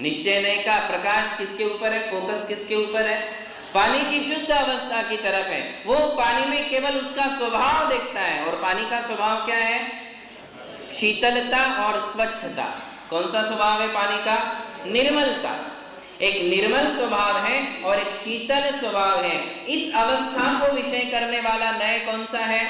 निश्चय नय का प्रकाश किसके ऊपर है, फोकस किसके ऊपर है? पानी की शुद्ध अवस्था की तरफ है। वो पानी में केवल उसका स्वभाव देखता है, और पानी का स्वभाव क्या है? शीतलता और स्वच्छता। कौन सा स्वभाव है पानी का? निर्मलता। एक निर्मल स्वभाव है और एक शीतल स्वभाव है। इस अवस्था को विषय करने वाला नय कौन सा है?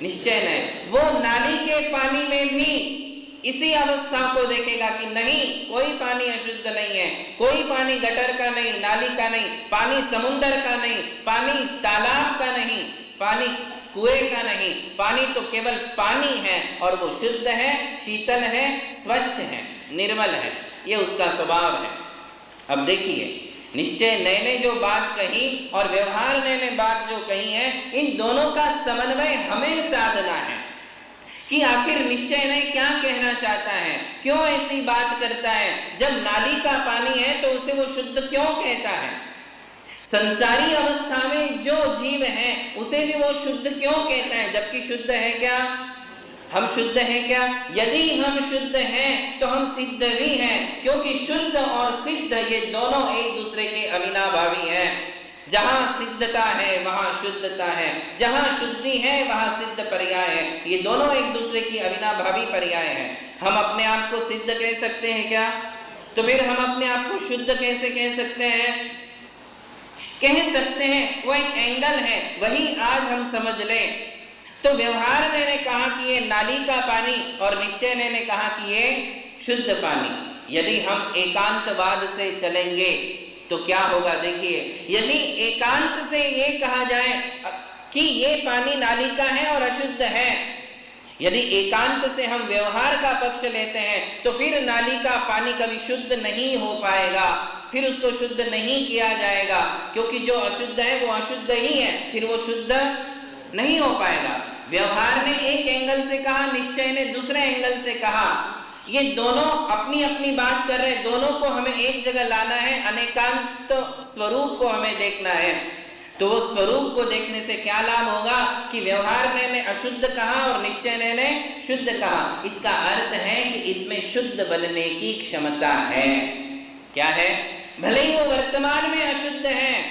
निश्चय नय। वो नाली के पानी में भी इसी अवस्था को देखेगा कि नहीं, कोई पानी अशुद्ध नहीं है, कोई पानी गटर का नहीं, नाली का नहीं, पानी समुंदर का नहीं, पानी तालाब का नहीं, पानी कुएं का नहीं, पानी तो केवल पानी है और वो शुद्ध है, शीतल है, स्वच्छ है, निर्मल है। ये उसका स्वभाव है। अब देखिए, निश्चय नय ने जो बात कही और व्यवहार नय ने बात जो कही है, इन दोनों का समन्वय हमें साधना है कि आखिर निश्चय नय क्या कहना चाहता है, क्यों ऐसी बात करता है। जब नाली का पानी है तो उसे वो शुद्ध क्यों कहता है? संसारी अवस्था में जो जीव है उसे भी वो शुद्ध क्यों कहता है, जबकि शुद्ध है क्या? हम शुद्ध हैं क्या? यदि हम शुद्ध हैं तो हम सिद्ध भी हैं, क्योंकि शुद्ध और सिद्ध ये दोनों एक दूसरे के अविनाभावी हैं। जहां सिद्धता है वहां शुद्धता है, जहां शुद्धि है वहां सिद्ध पर्याय है। ये दोनों एक दूसरे की अविनाभावी पर्याय हैं। हम अपने आप को सिद्ध कह सकते हैं क्या? तो फिर हम अपने आप को शुद्ध कैसे कह सकते हैं? कह सकते हैं, वो एक एंगल है, वही आज हम समझ लें। तो व्यवहार ने कहा कि ये नाली का पानी और निश्चय ने कहा कि ये शुद्ध पानी। यदि हम एकांतवाद से चलेंगे तो क्या होगा? देखिए, यदि एकांत से ये कहा जाए कि ये पानी नाली का है और अशुद्ध है, यदि एकांत से हम व्यवहार का पक्ष लेते हैं तो फिर नाली का पानी कभी शुद्ध नहीं हो पाएगा, फिर उसको शुद्ध नहीं किया जाएगा, क्योंकि जो अशुद्ध है वो अशुद्ध ही है, फिर वो शुद्ध नहीं हो पाएगा। व्यवहार ने एक एंगल से कहा, निश्चय ने दूसरे एंगल से कहा। ये दोनों अपनी अपनी बात कर रहे हैं, दोनों को हमें एक जगह लाना है, अनेकांत स्वरूप को हमें देखना है। तो वो स्वरूप को देखने से क्या लाभ होगा कि व्यवहार ने अशुद्ध कहा और निश्चय ने शुद्ध कहा। इसका अर्थ है कि इसमें शुद्ध बनने की क्षमता है। क्या है? भले ही वो वर्तमान में अशुद्ध है,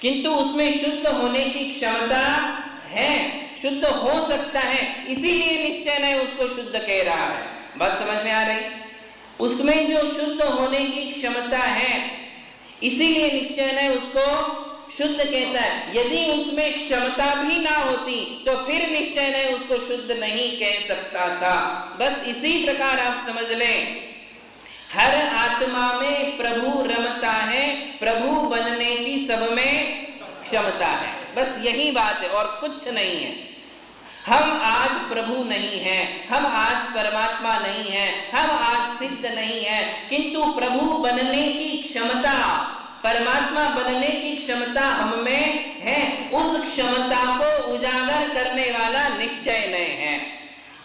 किंतु उसमें शुद्ध होने की क्षमता है, शुद्ध हो सकता है, इसीलिए निश्चय ने उसको शुद्ध कह रहा है। बात समझ में आ रही? उसमें जो शुद्ध होने की क्षमता है, इसीलिए निश्चय ने उसको शुद्ध कहता है। यदि उसमें क्षमता भी ना होती तो फिर निश्चय ने उसको शुद्ध नहीं कह सकता था। बस इसी प्रकार आप समझ लें, हर आत्मा में प्रभु रमता है, प्रभु बनने की सब में क्षमता है। बस यही बात है और कुछ नहीं है। हम आज प्रभु नहीं हैं, हम आज परमात्मा नहीं हैं, हम आज सिद्ध नहीं हैं, किंतु प्रभु बनने की क्षमता, परमात्मा बनने की क्षमता हम में है। उस क्षमता को उजागर करने वाला निश्चय नहीं है।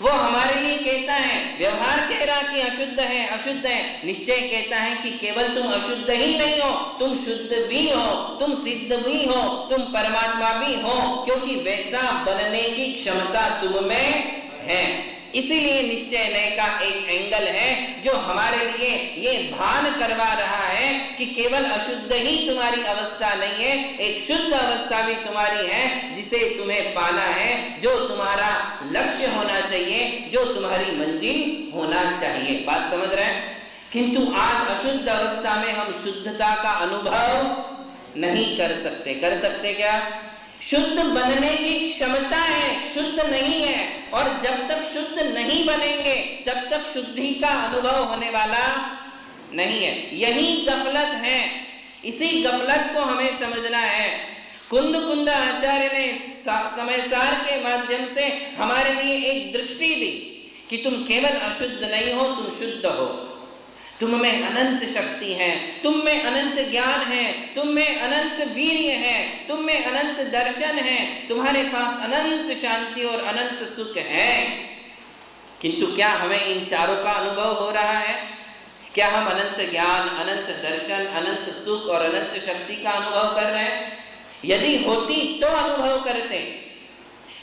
वो हमारे लिए कहता है, व्यवहार कह रहा कि अशुद्ध है, अशुद्ध है, निश्चय कहता है कि केवल तुम अशुद्ध ही नहीं हो, तुम शुद्ध भी हो, तुम सिद्ध भी हो, तुम परमात्मा भी हो, क्योंकि वैसा बनने की क्षमता तुम में है। इसीलिए निश्चय नय का एक एंगल है जो हमारे लिए ये भान करवा रहा है कि केवल अशुद्ध ही तुम्हारी अवस्था नहीं है, एक शुद्ध अवस्था भी तुम्हारी है, जिसे तुम्हें पाना है, जो तुम्हारा लक्ष्य होना चाहिए, जो तुम्हारी मंजिल होना चाहिए। बात समझ रहे हैं? किंतु आज अशुद्ध अवस्था में हम शुद्धता का अनुभव नहीं कर सकते। कर सकते क्या? शुद्ध बनने की क्षमता है, शुद्ध नहीं है, और जब तक शुद्ध नहीं बनेंगे तब तक शुद्धि का अनुभव होने वाला नहीं है। यही गफलत है, इसी गफलत को हमें समझना है। कुंद आचार्य ने समयसार के माध्यम से हमारे लिए एक दृष्टि दी कि तुम केवल अशुद्ध नहीं हो, तुम शुद्ध हो, तुम में अनंत शक्ति है, तुम में अनंत ज्ञान है, तुम में अनंत वीर्य है, तुम में अनंत दर्शन है, तुम्हारे पास अनंत शांति और अनंत सुख है। किंतु क्या हमें इन चारों का अनुभव हो रहा है? क्या हम अनंत ज्ञान, अनंत दर्शन, अनंत सुख और अनंत शक्ति का अनुभव कर रहे हैं? यदि होती तो अनुभव करते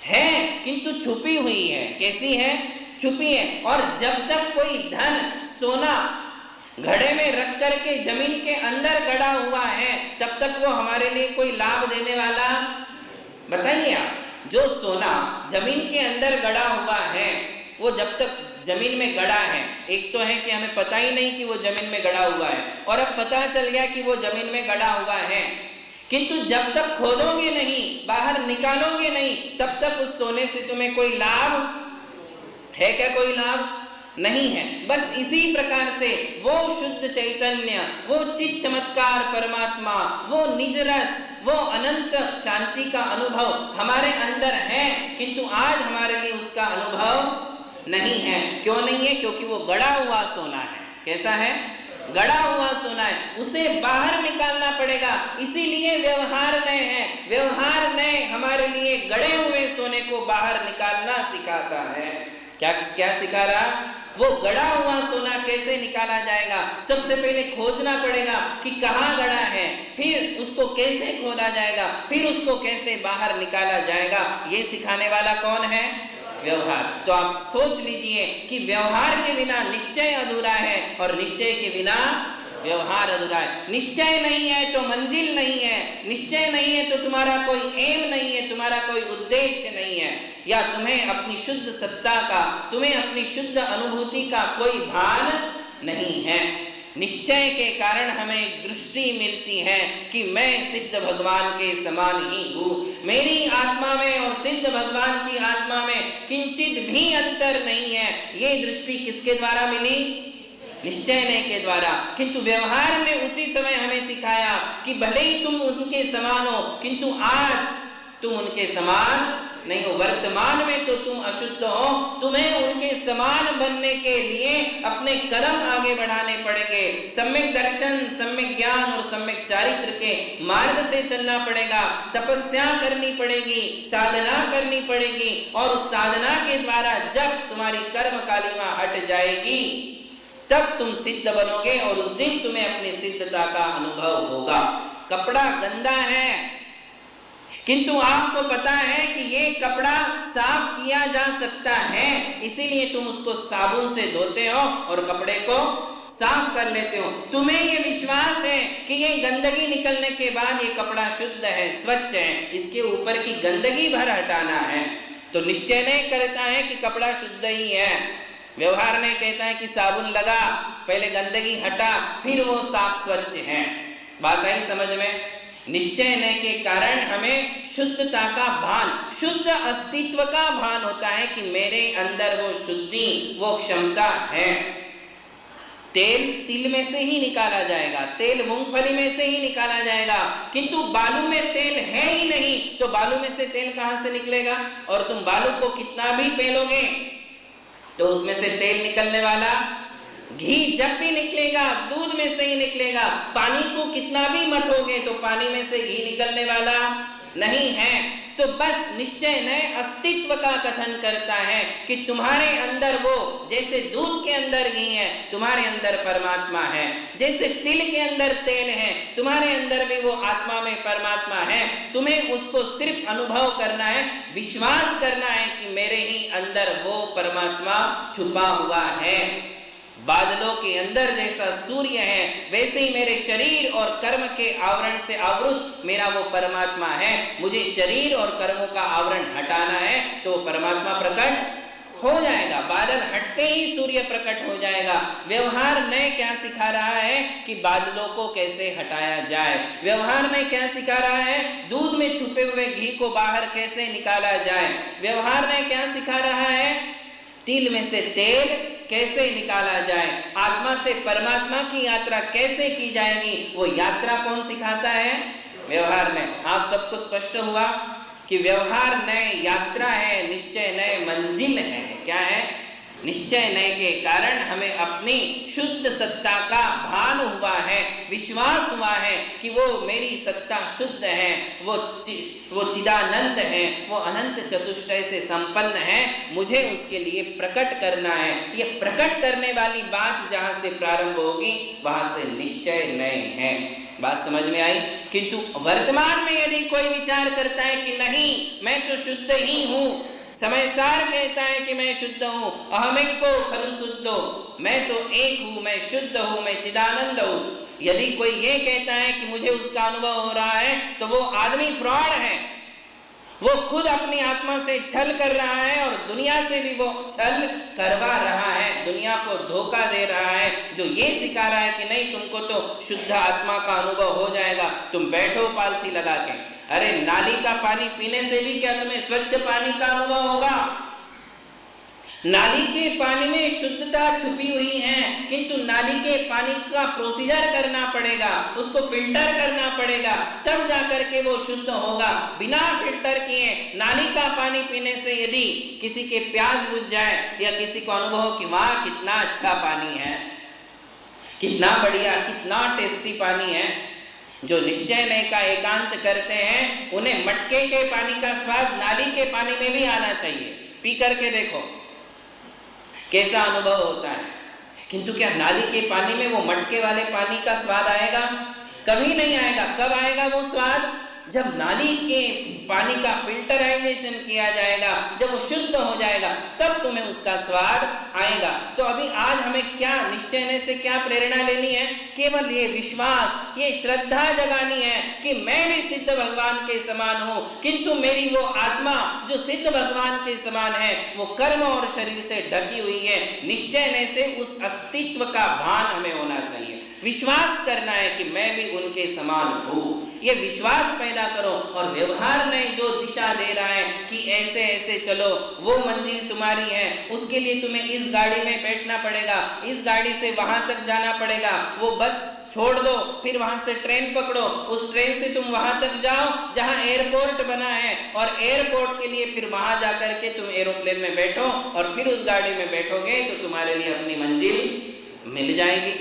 हैं, किंतु छुपी हुई है। कैसी है? छुपी है। और जब तक कोई धन, सोना घड़े में रख करके जमीन के अंदर गड़ा हुआ है, तब तक वो हमारे लिए कोई लाभ देने वाला, बताइए आप। जो सोना जमीन के अंदर गड़ा हुआ है, वो जब तक जमीन में गड़ा है, एक तो है कि हमें पता ही नहीं कि वो जमीन में गड़ा हुआ है, और अब पता चल गया कि वो जमीन में गड़ा हुआ है, किंतु जब तक खोदोगे नहीं, बाहर निकालोगे नहीं, तब तक उस सोने से तुम्हें कोई लाभ है क्या? कोई लाभ नहीं है। बस इसी प्रकार से वो शुद्ध चैतन्य, वो चित चमत्कार परमात्मा, वो निज रस, वो अनंत शांति का अनुभव हमारे अंदर है, किंतु आज हमारे लिए उसका अनुभव नहीं है। क्यों नहीं है? क्योंकि वो गड़ा हुआ सोना है। कैसा है? गड़ा हुआ सोना है, उसे बाहर निकालना पड़ेगा। इसीलिए व्यवहार नए है। व्यवहार नए हमारे लिए गड़े हुए सोने को बाहर निकालना सिखाता है। क्या सिखा रहा? वो गड़ा हुआ सोना कैसे निकाला जाएगा? सबसे पहले खोजना पड़ेगा कि कहाँ गड़ा है, फिर उसको कैसे खोदा जाएगा, फिर उसको कैसे बाहर निकाला जाएगा। ये सिखाने वाला कौन है? व्यवहार। तो आप सोच लीजिए कि व्यवहार के बिना निश्चय अधूरा है, और निश्चय के बिना व्यवहार अधूरा है। निश्चय नहीं है तो मंजिल नहीं है, निश्चय नहीं है तो तुम्हारा कोई एम नहीं है, तुम्हारा कोई उद्देश्य नहीं है, या तुम्हें अपनी शुद्ध सत्ता का, तुम्हें अपनी शुद्ध अनुभूति का कोई भान नहीं है। निश्चय के कारण हमें एक दृष्टि मिलती है कि मैं सिद्ध भगवान के समान ही हूँ। मेरी आत्मा में और सिद्ध भगवान की आत्मा में किंचित भी अंतर नहीं है। ये दृष्टि किसके द्वारा मिली? निश्चय ने के द्वारा। किंतु व्यवहार ने उसी समय हमें सिखाया कि भले ही तुम उनके समान हो, किंतु आज तुम उनके समान नहीं हो। वर्तमान में तो तुम अशुद्ध हो, तुम्हें उनके समान बनने के लिए अपने कदम आगे बढ़ाने पड़ेंगे। सम्यक दर्शन, सम्यक ज्ञान और सम्यक चारित्र के मार्ग से चलना पड़ेगा। तपस्या करनी पड़ेगी, साधना करनी पड़ेगी, और उस साधना के द्वारा जब तुम्हारी कर्म कालिमा हट जाएगी, तब तुम सिद्ध बनोगे, और उस दिन तुम्हें अपनी सिद्धता का अनुभव होगा। कपड़ा गंदा है, किंतु आपको पता है कि ये कपड़ा साफ किया जा सकता है, इसीलिए तुम उसको साबुन से धोते हो और कपड़े को साफ कर लेते हो। तुम्हें ये विश्वास है कि ये गंदगी निकलने के बाद ये कपड़ा शुद्ध है, स्वच्छ है, इसके ऊपर की गंदगी भर हटाना है। तो निश्चय नहीं करता है कि कपड़ा शुद्ध ही है। व्यवहार नहीं कहता है कि साबुन लगा, पहले गंदगी हटा, फिर वो साफ स्वच्छ है। बात आई समझ में? निश्चय न के कारण हमें शुद्धता का भान, शुद्ध अस्तित्व का भान होता है कि मेरे अंदर वो शुद्धि, वो क्षमता है। तेल तिल में से ही निकाला जाएगा, तेल मूंगफली में से ही निकाला जाएगा, किंतु बालू में तेल है ही नहीं, तो बालू में से तेल कहां से निकलेगा? और तुम बालू को कितना भी पेलोगे तो उसमें से तेल निकलने वाला, घी जब भी निकलेगा दूध में से ही निकलेगा। पानी को कितना भी मथोगे तो पानी में से घी निकलने वाला नहीं है। तो बस निश्चय नए अस्तित्व का कथन करता है कि तुम्हारे अंदर वो, जैसे दूध के अंदर घी है, तुम्हारे अंदर परमात्मा है। जैसे तिल के अंदर तेल है, तुम्हारे अंदर भी वो आत्मा में परमात्मा है। तुम्हें उसको सिर्फ अनुभव करना है, विश्वास करना है कि मेरे ही अंदर वो परमात्मा छुपा हुआ है। बादलों के अंदर जैसा सूर्य है, वैसे ही मेरे शरीर और कर्म के आवरण से आवृत मेरा वो परमात्मा है। मुझे शरीर और कर्मों का आवरण हटाना है तो परमात्मा प्रकट हो जाएगा। बादल हटते ही सूर्य प्रकट हो जाएगा। व्यवहार ने क्या सिखा रहा है कि बादलों को कैसे हटाया जाए। व्यवहार ने क्या सिखा रहा है? दूध में छुपे हुए घी को बाहर कैसे निकाला जाए। व्यवहार ने क्या सिखा रहा है? तिल में से तेल कैसे निकाला जाए। आत्मा से परमात्मा की यात्रा कैसे की जाएगी, वो यात्रा कौन सिखाता है? व्यवहार ने। आप सबको स्पष्ट हुआ कि व्यवहार नए यात्रा है, निश्चय नए मंजिल है। क्या है? निश्चय नए के कारण हमें अपनी शुद्ध सत्ता का भान हुआ है, विश्वास हुआ है कि वो मेरी सत्ता शुद्ध है, वो चिदानंद है, वो अनंत चतुष्टय से संपन्न है। मुझे उसके लिए प्रकट करना है। ये प्रकट करने वाली बात जहां से प्रारंभ होगी वहां से निश्चय नए है। बात समझ में आई? किंतु वर्तमान में यदि कोई विचार करता है कि नहीं मैं तो शुद्ध ही हूं, समय सार कहता है कि मैं शुद्ध हूं, अहमेको खलु शुद्धो, मैं तो एक हूं, मैं शुद्ध हूं, मैं चिदानंद हूं। यदि कोई ये कहता है कि मुझे उसका अनुभव हो रहा है तो वो आदमी फ्रॉड है। वो खुद अपनी आत्मा से छल कर रहा है और दुनिया से भी वो छल करवा रहा है, दुनिया को धोखा दे रहा है, जो ये सिखा रहा है कि नहीं तुमको तो शुद्ध आत्मा का अनुभव हो जाएगा, तुम बैठो पालथी लगा के। अरे नाली का पानी पीने से भी क्या तुम्हें स्वच्छ पानी का अनुभव होगा? नाली के पानी में शुद्धता छुपी हुई है, किंतु नाली के पानी का प्रोसीजर करना पड़ेगा, उसको फिल्टर करना पड़ेगा, तब जाकर के वो शुद्ध होगा। बिना फिल्टर किए नाली का पानी पीने से यदि किसी के प्यास बुझ जाए या किसी को अनुभव हो कि वाह कितना अच्छा पानी है, कितना बढ़िया, कितना टेस्टी पानी है, जो निश्चय नहीं का एकांत करते हैं उन्हें मटके के पानी का स्वाद नाली के पानी में भी आना चाहिए। पी करके देखो कैसा अनुभव होता है। किंतु क्या नाली के पानी में वो मटके वाले पानी का स्वाद आएगा? कभी नहीं आएगा। कब आएगा वो स्वाद? जब नाली के पानी का फिल्टराइजेशन किया जाएगा, जब वो शुद्ध हो जाएगा, तब तुम्हें उसका स्वाद आएगा। तो अभी आज हमें क्या निश्चय से क्या प्रेरणा लेनी है? केवल ये विश्वास, ये श्रद्धा जगानी है कि मैं भी सिद्ध भगवान के समान हूं, किंतु मेरी वो आत्मा जो सिद्ध भगवान के समान है वो कर्म और शरीर से ढकी हुई है। निश्चय से उस अस्तित्व का भान हमें होना चाहिए। विश्वास करना है कि मैं भी उनके समान हूं। ये विश्वास पैदा करो और व्यवहार में जो दिशा दे रहा है कि ऐसे ऐसे चलो, वो मंजिल तुम्हारी है, उसके लिए तुम्हें इस गाड़ी में बैठना पड़ेगा, इस गाड़ी से वहां तक जाना पड़ेगा, वो बस छोड़ दो, फिर वहां से ट्रेन पकड़ो, उस ट्रेन से तुम वहां तक जाओ जहां एयरपोर्ट बना है, और एयरपोर्ट के लिए फिर वहां जाकर के तुम एरोप्लेन में बैठो और फिर उस गाड़ी में बैठोगे तो तुम्हारे लिए अपनी मंजिल मिल जाएगी।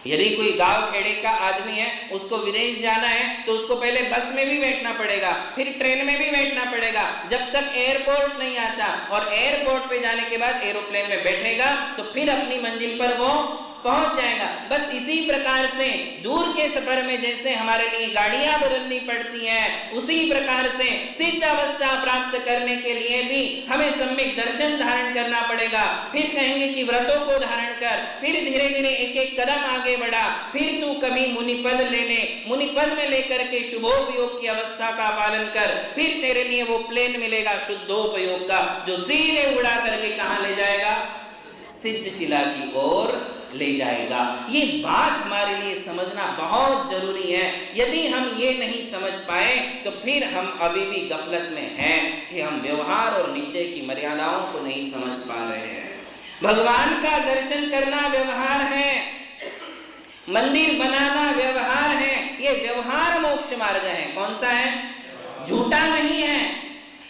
यदि कोई गांव खेड़े का आदमी है, उसको विदेश जाना है तो उसको पहले बस में भी बैठना पड़ेगा, फिर ट्रेन में भी बैठना पड़ेगा, जब तक एयरपोर्ट नहीं आता, और एयरपोर्ट पे जाने के बाद एरोप्लेन में बैठेगा तो फिर अपनी मंजिल पर वो पहुंच जाएगा। बस इसी प्रकार से दूर के सफर में जैसे हमारे लिए गाड़ियां बदलनी पड़ती हैं, उसी प्रकार से सिद्ध अवस्था प्राप्त करने के लिए भी हमें सम्यक दर्शन धारण करना पड़ेगा। फिर कहेंगे कि व्रतों को धारण कर, फिर धीरे धीरे एक एक कदम आगे बढ़ा, फिर तू कभी मुनिपद ले ले, मुनिपद में लेकर के शुभोपयोग की अवस्था का पालन कर, फिर तेरे लिए वो प्लेन मिलेगा शुद्धोपयोग का, जो सीधे उड़ा करके कहां ले जाएगा? सिद्ध शिला की ओर ले जाएगा। ये बात हमारे लिए समझना बहुत जरूरी है। यदि हम ये नहीं समझ पाए तो फिर हम अभी भी गफलत में हैं कि हम व्यवहार और निश्चय की मर्यादाओं को नहीं समझ पा रहे हैं। भगवान का दर्शन करना व्यवहार है, मंदिर बनाना व्यवहार है, ये व्यवहार मोक्ष मार्ग है। कौन सा है? झूठा नहीं है,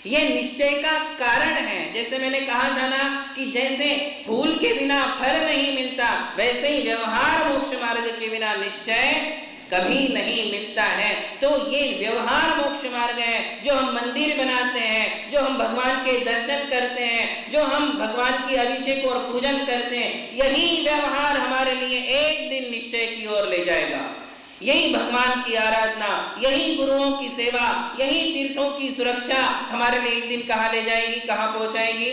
ये निश्चय का कारण है। जैसे मैंने कहा था ना कि जैसे फूल के बिना फल नहीं मिलता, वैसे ही व्यवहार मोक्ष मार्ग के बिना निश्चय कभी नहीं मिलता है। तो ये व्यवहार मोक्ष मार्ग है, जो हम मंदिर बनाते हैं, जो हम भगवान के दर्शन करते हैं, जो हम भगवान की अभिषेक और पूजन करते हैं, यही व्यवहार हमारे लिए एक दिन निश्चय की ओर ले जाएगा। यही भगवान की आराधना, यही गुरुओं की सेवा, यही तीर्थों की सुरक्षा हमारे लिए एक दिन कहाँ ले जाएगी? कहाँ पहुंचाएगी?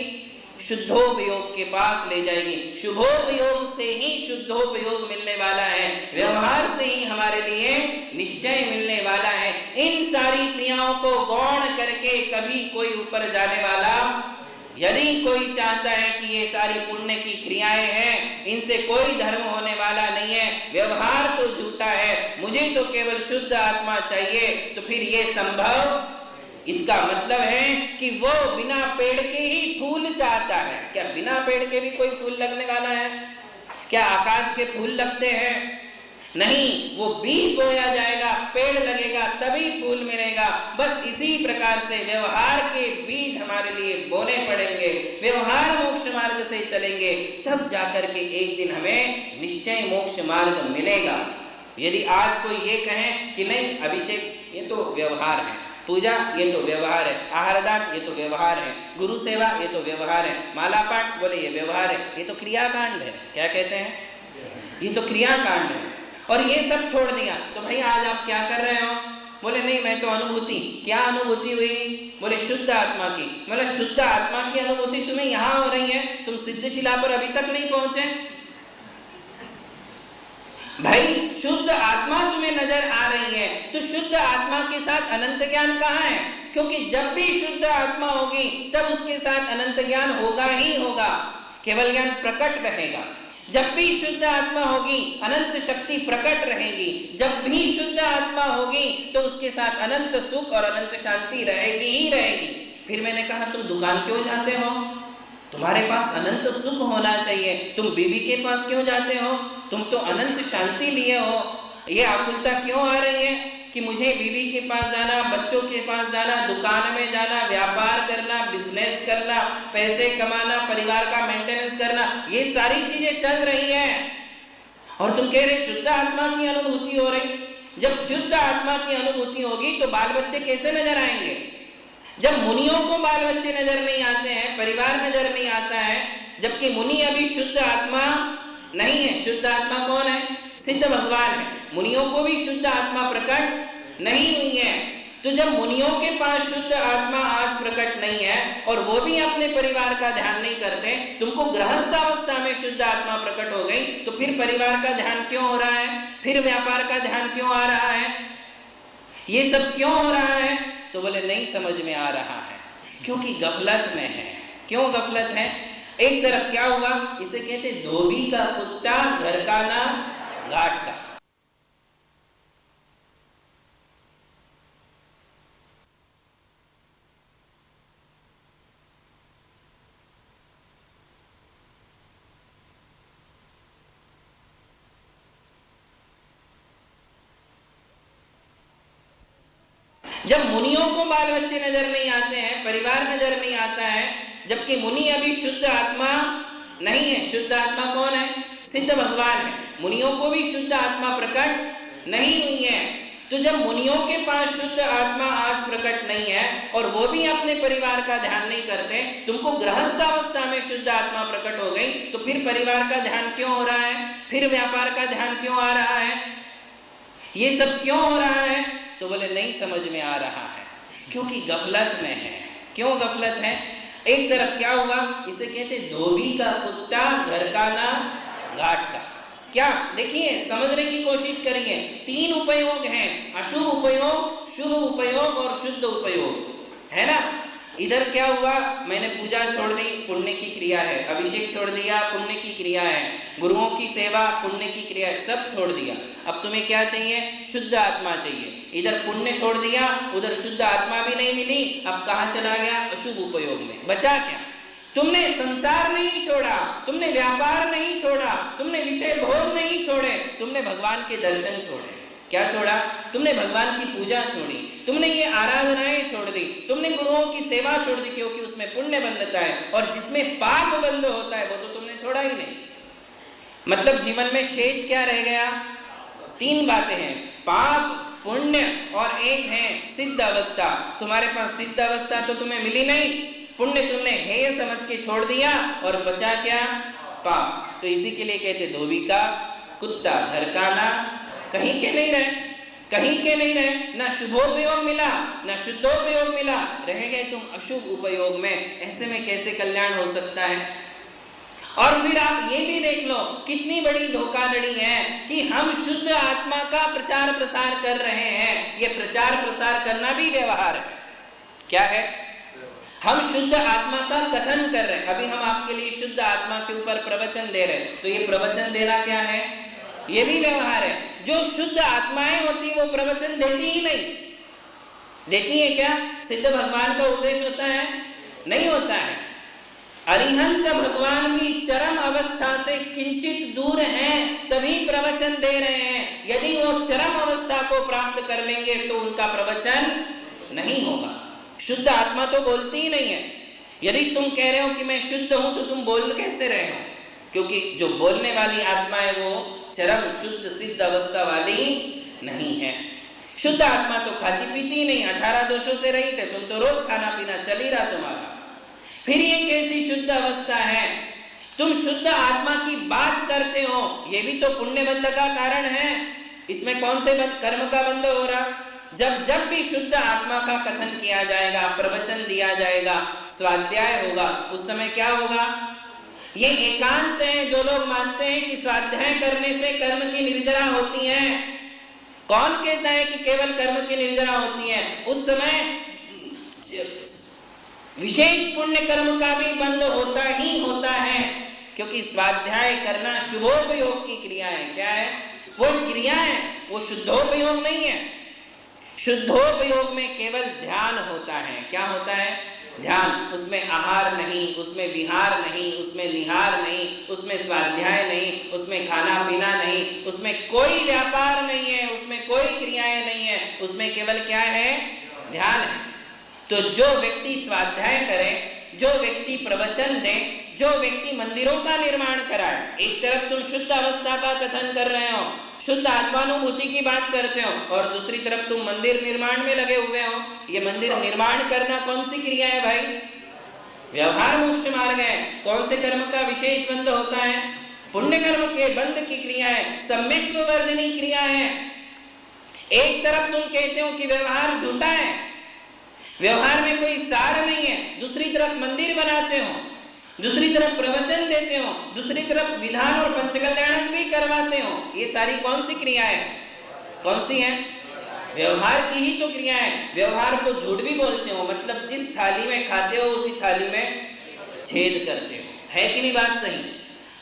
शुद्धोपयोग के पास ले जाएगी। शुभोपयोग से ही शुद्धोपयोग मिलने वाला है, व्यवहार से ही हमारे लिए निश्चय मिलने वाला है। इन सारी क्रियाओं को गौण करके कभी कोई ऊपर जाने वाला, यदि कोई चाहता है कि ये सारी पुण्य की क्रियाएं हैं, इनसे कोई धर्म होने वाला नहीं है, व्यवहार तो झूठा है, मुझे तो केवल शुद्ध आत्मा चाहिए, तो फिर ये संभव? इसका मतलब है कि वो बिना पेड़ के ही फूल चाहता है। क्या बिना पेड़ के भी कोई फूल लगने वाला है? क्या आकाश के फूल लगते हैं? नहीं, वो बीज बोया जाएगा, पेड़ लगेगा, तभी फूल मिलेगा। बस इसी प्रकार से व्यवहार के बीज हमारे लिए बोने पड़ेंगे, व्यवहार मोक्ष मार्ग से चलेंगे, तब जाकर के एक दिन हमें निश्चय मोक्ष मार्ग मिलेगा। यदि आज कोई ये कहे कि नहीं अभिषेक ये तो व्यवहार है, पूजा ये तो व्यवहार है, आहारदान ये तो व्यवहार है, गुरु सेवा ये तो व्यवहार है, माला पाठ बोले ये व्यवहार है, ये तो क्रियाकांड है। क्या कहते हैं? ये तो क्रियाकांड है। और ये सब छोड़ दिया तो भाई आज आप क्या कर रहे हो? बोले नहीं, मैं तो अनुभूति। क्या अनुभूति हुई? बोले शुद्ध आत्मा की। मतलब शुद्ध आत्मा की अनुभूति तुम्हें यहाँ हो रही है, तुम सिद्धशिला पर अभी तक नहीं पहुंचे। भाई शुद्ध आत्मा तुम्हें नजर आ रही है, तो शुद्ध आत्मा के साथ अनंत ज्ञान कहाँ है? क्योंकि जब भी शुद्ध आत्मा होगी तब उसके साथ अनंत ज्ञान होगा ही होगा, केवल ज्ञान प्रकट रहेगा। जब भी शुद्ध आत्मा होगी अनंत शक्ति प्रकट रहेगी। जब भी शुद्ध आत्मा होगी तो उसके साथ अनंत सुख और अनंत शांति रहेगी ही रहेगी। फिर मैंने कहा तुम दुकान क्यों जाते हो? तुम्हारे पास अनंत सुख होना चाहिए, तुम बीबी के पास क्यों जाते हो? तुम तो अनंत शांति लिए हो। ये आकुलता क्यों आ रही है कि मुझे बीबी के पास जाना, बच्चों के पास जाना, दुकान में जाना, व्यापार करना, बिजनेस करना, पैसे कमाना, परिवार का मेंटेनेंस करना, ये सारी चीजें चल रही हैं और तुम कह रहे शुद्ध आत्मा की अनुभूति हो रही। जब शुद्ध आत्मा की अनुभूति होगी तो बाल बच्चे कैसे नजर आएंगे? जब मुनियों को बाल बच्चे नजर नहीं आते हैं, परिवार नजर नहीं आता है, जबकि मुनि अभी शुद्ध आत्मा नहीं है। शुद्ध आत्मा कौन है? सिद्ध भगवान है। मुनियों को भी शुद्ध आत्मा प्रकट नहीं हुई है। तो जब मुनियों के पास शुद्ध आत्मा आज प्रकट नहीं है और वो भी अपने परिवार का ध्यान नहीं करते, तुमको गृहस्थ अवस्था में शुद्ध आत्मा प्रकट हो गई, तो फिर परिवार का ध्यान क्यों हो रहा है? फिर व्यापार का ध्यान क्यों आ रहा है? ये सब क्यों हो रहा है? तो बोले नहीं समझ में आ रहा है, क्योंकि गफलत में है। क्यों गफलत है? एक तरफ क्या हुआ, इसे कहते धोबी का कुत्ता घर का ना घाट का। जब मुनियों को बाल बच्चे नजर नहीं आते हैं, परिवार नजर नहीं आता है, जबकि मुनि अभी शुद्ध आत्मा नहीं है। शुद्ध आत्मा कौन है? सिद्ध भगवान है। मुनियों को भी शुद्ध आत्मा प्रकट नहीं हुई है। तो जब मुनियों के पास शुद्ध आत्मा आज प्रकट नहीं है और वो भी अपने परिवार का ध्यान नहीं करते, तुमको गृहस्थ अवस्था में शुद्ध आत्मा प्रकट हो गई, तो फिर परिवार का ध्यान क्यों हो रहा है? फिर व्यापार का ध्यान क्यों आ रहा है? ये सब क्यों हो रहा है? तो बोले नहीं समझ में आ रहा है, क्योंकि गफलत में है। क्यों गफलत है? एक तरफ क्या हुआ, इसे कहते धोबी का कुत्ता घर का ना घाट का। क्या देखिए, समझने की कोशिश करिए। 3 उपयोग हैं, अशुभ उपयोग, शुभ उपयोग और शुद्ध उपयोग, है ना। इधर क्या हुआ, मैंने पूजा छोड़ दी, पुण्य की क्रिया है। अभिषेक छोड़ दिया, पुण्य की क्रिया है। गुरुओं की सेवा, पुण्य की क्रिया है। सब छोड़ दिया। अब तुम्हें क्या चाहिए? शुद्ध आत्मा चाहिए। इधर पुण्य छोड़ दिया, उधर शुद्ध आत्मा भी नहीं मिली। अब कहाँ चला गया? अशुभ उपयोग में। बचा क्या? तुमने संसार नहीं छोड़ा, तुमने व्यापार नहीं छोड़ा, तुमने विषय भोग नहीं छोड़े, तुमने भगवान के दर्शन छोड़े। क्या छोड़ा? तुमने भगवान की पूजा छोड़ी, तुमने ये आराधनाएं छोड़ दी, तुमने गुरुओं की सेवा छोड़ दी, क्योंकि उसमें पुण्य बंधता है, और जिसमें पाप बंध होता है वो तो तुमने छोड़ा ही नहीं। मतलब जीवन में शेष क्या रह गया? 3 बातें हैं, पाप, पुण्य और एक है सिद्ध अवस्था। तुम्हारे पास सिद्ध अवस्था तो तुम्हें मिली नहीं, पुण्य तुमने हेय समझ के छोड़ दिया, और बचा क्या? पाप। तो इसी के लिए कहते धोबी का कुत्ता घर का ना कहीं के नहीं रहे, कहीं के नहीं रहे। ना शुभोपयोग मिला, ना शुद्धोपयोग मिला, रह गए तुम अशुभ उपयोग में। ऐसे में कैसे कल्याण हो सकता है? और फिर आप ये भी देख लो कितनी बड़ी धोखाधड़ी है कि हम शुद्ध आत्मा का प्रचार प्रसार कर रहे हैं। ये प्रचार प्रसार करना भी व्यवहार है। क्या है? हम शुद्ध आत्मा का कथन कर रहे हैं। अभी हम आपके लिए शुद्ध आत्मा के ऊपर प्रवचन दे रहे हैं, तो ये प्रवचन देना क्या है? ये भी व्यवहार है। जो शुद्ध आत्माएं होती वो प्रवचन देती ही नहीं। देती है क्या? सिद्ध भगवान का उपदेश होता है? नहीं होता है। अरिहंत भगवान भी चरम अवस्था से किंचित दूर हैं, तभी प्रवचन दे रहे हैं। यदि वो चरम अवस्था को प्राप्त कर लेंगे तो उनका प्रवचन नहीं होगा। शुद्ध आत्मा तो बोलती ही नहीं है। यदि तुम कह रहे हो कि मैं शुद्ध हूं, तो तुम बोल कैसे रहे हो? क्योंकि जो बोलने वाली आत्मा है वो चरम शुद्ध सिद्ध अवस्था वाली नहीं है। शुद्ध आत्मा तो खाती पीती ही नहीं, 18 दोषों से रहित है। तुम तो रोज खाना पीना चल ही रहा तुम्हारा। फिर ये कैसी शुद्ध अवस्था है? तुम शुद्ध आत्मा की बात करते हो, ये भी तो पुण्य बंध का कारण है। इसमें कौन से कर्म का बंध हो रहा? जब जब भी शुद्ध आत्मा का कथन किया जाएगा, प्रवचन दिया जाएगा, स्वाध्याय होगा, उस समय क्या होगा? ये एकांत है। जो लोग मानते हैं कि स्वाध्याय करने से कर्म की निर्जरा होती है, कौन कहता है कि केवल कर्म की निर्जरा होती है? उस समय विशेष पुण्य कर्म का भी बंद होता ही होता है, क्योंकि स्वाध्याय करना शुभोपयोग की क्रिया है। क्या है वो क्रिया? है वो शुद्धोपयोग नहीं है। शुद्धोपयोग में केवल ध्यान होता है। क्या होता है? ध्यान। उसमें आहार नहीं, उसमें विहार नहीं, उसमें निहार नहीं, उसमें स्वाध्याय नहीं, उसमें खाना पीना नहीं, उसमें कोई व्यापार नहीं है, उसमें कोई क्रियाएं नहीं है, उसमें केवल क्या है? ध्यान है। तो जो व्यक्ति स्वाध्याय करे, जो व्यक्ति प्रवचन दे, जो व्यक्ति मंदिरों का निर्माण कराए, एक तरफ तुम शुद्ध अवस्था का कथन कर रहे हो, शुद्ध आत्मानुभूति की बात करते हो, और दूसरी तरफ तुम मंदिर निर्माण में लगे हुए हो। ये मंदिर निर्माण करना कौन सी क्रिया है भाई? व्यवहार मोक्ष मार्ग है। कौन से कर्म का विशेष बंध होता है? पुण्य कर्म के बंध की क्रिया है, सम्यक् वर्धनी क्रिया है। एक तरफ तुम कहते हो कि व्यवहार झूठा है, व्यवहार में कोई सार नहीं है, दूसरी तरफ मंदिर बनाते हो, दूसरी तरफ प्रवचन देते हो, दूसरी तरफ विधान और पंचकल्याणक भी करवाते हो। ये सारी कौन सी क्रियाएं? कौन सी है? व्यवहार की ही तो क्रिया है। व्यवहार को झूठ भी बोलते हो, मतलब जिस थाली में खाते हो उसी थाली में छेद करते हो। है कि नहीं बात सही?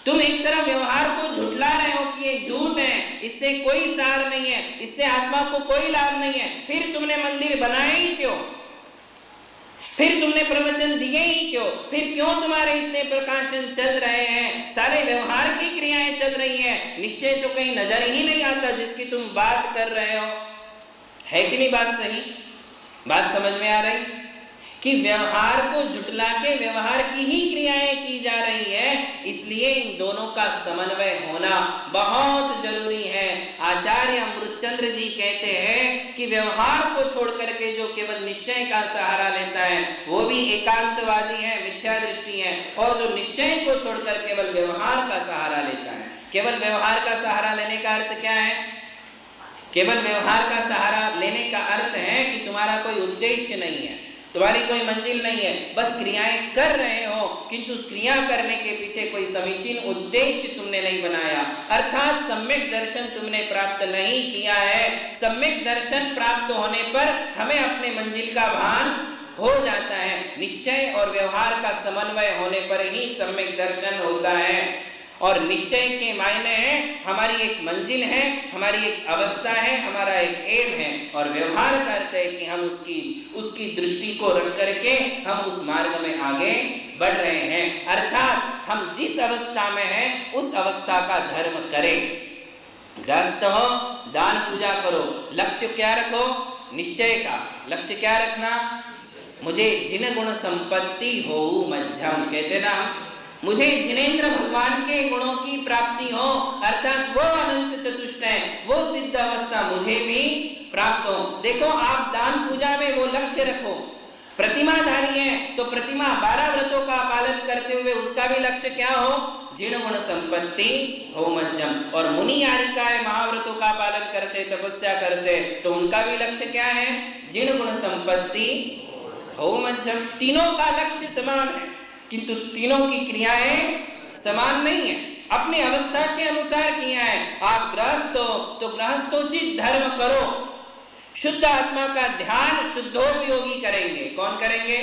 तुम एक तरफ व्यवहार को झुठला रहे हो कि ये झूठ है, इससे कोई सार नहीं है, इससे आत्मा को कोई लाभ नहीं है, फिर तुमने मंदिर बनाए ही क्यों? फिर तुमने प्रवचन दिए ही क्यों? फिर क्यों तुम्हारे इतने प्रकाशन चल रहे हैं? सारे व्यवहार की क्रियाएं चल रही हैं, निश्चय तो कहीं नजर ही नहीं आता जिसकी तुम बात कर रहे हो। है कि नहीं बात सही? बात समझ में आ रही कि व्यवहार को झुटला के व्यवहार की ही क्रियाएं की जा रही है, इसलिए इन दोनों का समन्वय होना बहुत जरूरी है। आचार्य अमृतचंद्र जी कहते हैं कि व्यवहार को छोड़ करके जो केवल निश्चय का सहारा लेता है वो भी एकांतवादी है, मिथ्या दृष्टि है, और जो निश्चय को छोड़कर केवल व्यवहार का सहारा लेता है। केवल व्यवहार का सहारा लेने का अर्थ क्या है? केवल व्यवहार का सहारा लेने का अर्थ है कि तुम्हारा कोई उद्देश्य नहीं है, तुम्हारी कोई मंजिल नहीं है, बस क्रियाएं कर रहे हो, किंतु उस क्रिया करने के पीछे कोई समीचीन उद्देश्य तुमने नहीं बनाया, अर्थात सम्यक दर्शन तुमने प्राप्त नहीं किया है। सम्यक दर्शन प्राप्त होने पर हमें अपने मंजिल का भान हो जाता है। निश्चय और व्यवहार का समन्वय होने पर ही सम्यक दर्शन होता है। और निश्चय के मायने हैं हमारी एक मंजिल है, हमारी एक अवस्था है, हमारा एक एम है, और व्यवहार का अर्थ है कि हम उसकी दृष्टि को रख करके हम उस मार्ग में आगे बढ़ रहे हैं, अर्थात हम जिस अवस्था में हैं उस अवस्था का धर्म करें। गृहस्थ हो, दान पूजा करो, लक्ष्य क्या रखो? निश्चय का लक्ष्य क्या रखना? मुझे जिन गुण संपत्ति हो मध्यम, कहते ना हम, मुझे जिनेंद्र भगवान के गुणों की प्राप्ति हो, अर्थात वो अनंत चतुष्ट है, वो सिद्ध अवस्था मुझे भी प्राप्त हो। देखो, आप दान पूजा में वो लक्ष्य रखो। प्रतिमाधारी है तो प्रतिमा 12 व्रतों का पालन करते हुए उसका भी लक्ष्य क्या हो? जिन गुण संपत्ति हो मध्यम। और मुनि यारिकाएं महाव्रतों का पालन करते, तपस्या करते, तो उनका भी लक्ष्य क्या है? जिन गुण संपत्ति हो मध्यम। तीनों का लक्ष्य समान है, किंतु तीनों की क्रियाएं समान नहीं है, अपनी अवस्था के अनुसार किया है। आप गृहस्थ हो तो गृहस्थोचित धर्म करो, शुद्ध आत्मा का ध्यान शुद्धोपयोगी करेंगे। कौन करेंगे?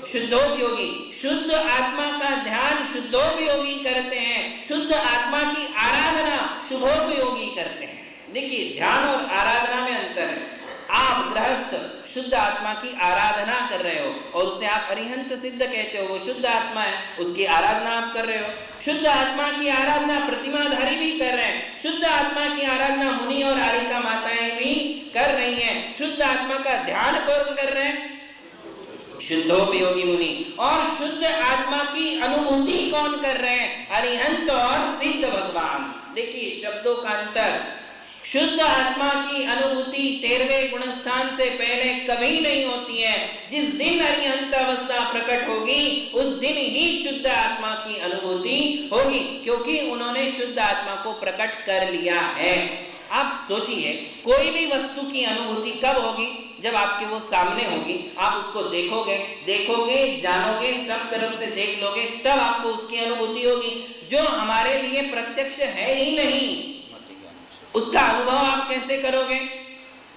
शुद्धोपयोगी। शुद्ध आत्मा का ध्यान शुद्धोपयोगी करते हैं, शुद्ध आत्मा की आराधना शुभोपयोगी करते हैं। देखिए, ध्यान और आराधना में अंतर है। आप गृहस्थ शुद्ध आत्मा की आराधना कर रहे हो और उसे आप अरिहंत सिद्ध कहते हो, वो शुद्ध आत्मा है, उसकी आराधना आप कर रहे हो। शुद्ध आत्मा की आराधना प्रतिमाधारी भी कर रहे हैं, शुद्ध आत्मा की आराधना मुनि और आरिका माताएं भी कर रही हैं। शुद्ध आत्मा का ध्यान कौन कर रहे हैं? शुद्धोपयोगी मुनि। और शुद्ध आत्मा की अनुभूति कौन कर रहे हैं? अरिहंत और सिद्ध भगवान। देखिए शब्दों का अंतर। शुद्ध आत्मा की अनुभूति 13वें गुणस्थान से पहले कभी नहीं होती है। जिस दिन अरिहंत अवस्था प्रकट होगी उस दिन ही शुद्ध आत्मा की अनुभूति होगी, क्योंकि उन्होंने शुद्ध आत्मा को प्रकट कर लिया है। आप सोचिए, कोई भी वस्तु की अनुभूति कब होगी? जब आपके वो सामने होगी, आप उसको देखोगे, जानोगे, सब तरफ से देख लोगे, तब आपको उसकी अनुभूति होगी। जो हमारे लिए प्रत्यक्ष है ही नहीं, उसका अनुभव आप कैसे करोगे?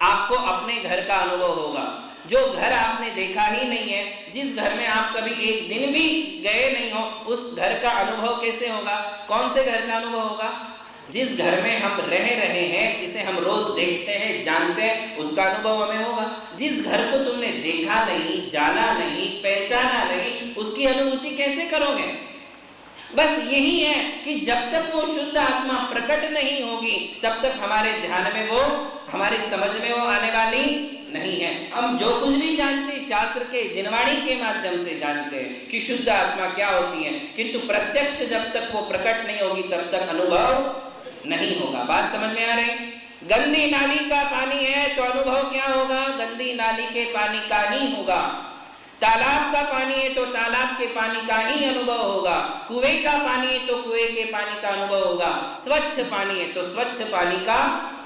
आपको अपने घर का अनुभव होगा। जो घर आपने देखा ही नहीं है, जिस घर में आप कभी एक दिन भी गए नहीं हो, उस घर का अनुभव कैसे होगा? कौन से घर का अनुभव होगा? जिस घर में हम रह रहे हैं, जिसे हम रोज देखते हैं, जानते हैं, उसका अनुभव हमें होगा। जिस घर को तुमने देखा नहीं, जाना नहीं, पहचाना नहीं, उसकी अनुभूति कैसे करोगे? बस यही है कि जब तक वो शुद्ध आत्मा प्रकट नहीं होगी, तब तक हमारे ध्यान में वो, हमारी समझ में वो आने वाली नहीं है। हम जो कुछ भी जानते शास्त्र के जिनवाणी के माध्यम से जानते हैं कि शुद्ध आत्मा क्या होती है, किंतु प्रत्यक्ष जब तक वो प्रकट नहीं होगी तब तक अनुभव नहीं होगा। बात समझ में आ रही? गंदी नाली का पानी है तो अनुभव क्या होगा? गंदी नाली के पानी का ही होगा। तालाब का पानी है तो तालाब के पानी का ही अनुभव होगा। कुएं का पानी है तो कुएं के पानी का अनुभव होगा। स्वच्छ पानी है तो स्वच्छ पानी का